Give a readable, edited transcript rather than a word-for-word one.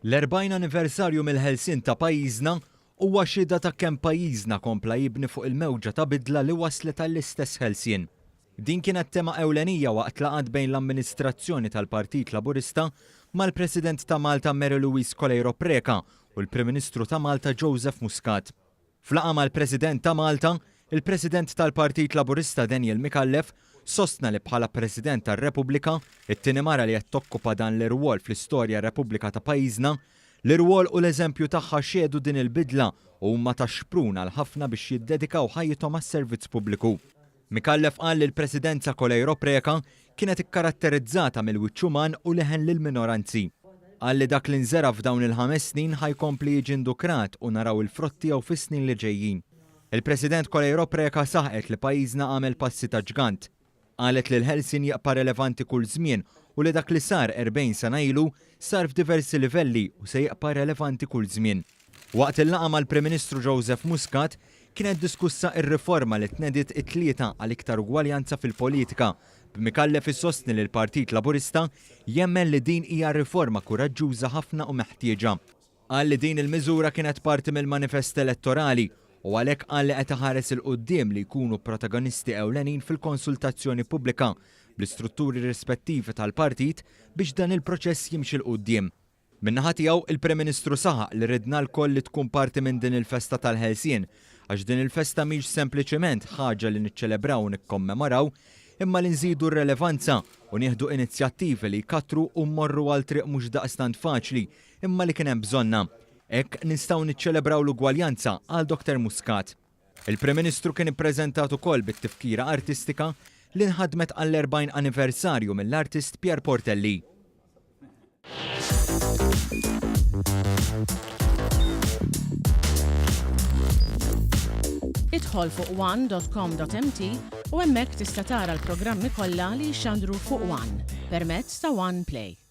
L-40 anniversarju mill-ħelsien ta' pajjiżna huwa xhieda ta' kemm pajjiżna kompla jibni fuq il-mewġa ta' bidla li waslet għall-istess ħelsien. Din kienet tema ewlenija waqt laqgħat bejn l-amministrazzjoni tal-Partit Laburista mal-President ta' Malta Mary Louise Colleiro Preca u l-Prim Ministru ta' Malta Joseph Muscat. F'laqgħa mal-President ta' Malta, il-President tal-Partit Laburista Daniel Mikallef sostna li bħala President tar-Repubblika, it-tieni mara li qed tokkupa dan l-irwol fl-istorja Repubblika ta' pajjiżna, l-irwol u l-eżempju tagħha xiedu din il-bidla u huma ta' xprun għal ħafna biex jiddedikaw ħajjithom għas-servizz pubbliku. Mikallef qal li l-Presidenza Colleiro Preca kienet ikkaratterizzata mill-wiċċ uman u leħen lill-minoranzi. Qal li dak li nżera f'dawn il-5 snin ħajkompli jiġi ndukrat u naraw il-frotti jew fis-snin li ġejjin. Il-President Colleiro Preca saħqet li pajjiżna għamel passi ta' ġgant. Qalet li l-ħelsien jaqpa relevanti kull żmien u li dak li sar 40 sena ilu sar f'diversi livelli u se jaqpa relevanti kull żmien. Waqt il-laqgħa mal-Prim Ministru Joseph Muscat kienet diskussa ir-riforma li tnediet it-tlieta għal iktar ugwaljanza fil-politika b'Mikallef issostni li l-Partit Laburista jemmen li din hija riforma kuraġġuża ħafna u meħtieġa. Qal li din il-miżura kienet parti mill-manifest elettorali u għalhekk qal li qed iħares il-quddiem li jkunu protagonisti ewlenin fil-konsultazzjoni pubblika bl-istrutturi rispettivi tal-partit biex dan il-proċess jimxi l-quddiem. Min-naħa tiegħu il-Prim Ministru saħaq li ridna lkoll li tkun parti minn din il-festa tal-ħelsien għax din il-festa mhix sempliċement ħaġa li niċċelebraw u nikkommemoraw imma li nżidu r-relevanza u nieħdu inizjattivi li jkattru u mmorru għal triq mhux daqstant faċli imma li kien hemm bżonna. Hekk nistgħu niċċelebraw l-ugwaljanza għal Dr. Muscat. Il-Prim Ministru kien ippreżentat ukoll bit-tifkira artistika li nħadmet għall-40 anniversarju mill-artist Pier Portelli. Idħol fuq one.com.mt u hemmhekk tista' tara l-programmi kollha li jxandru fuq One permezz ta' One Play.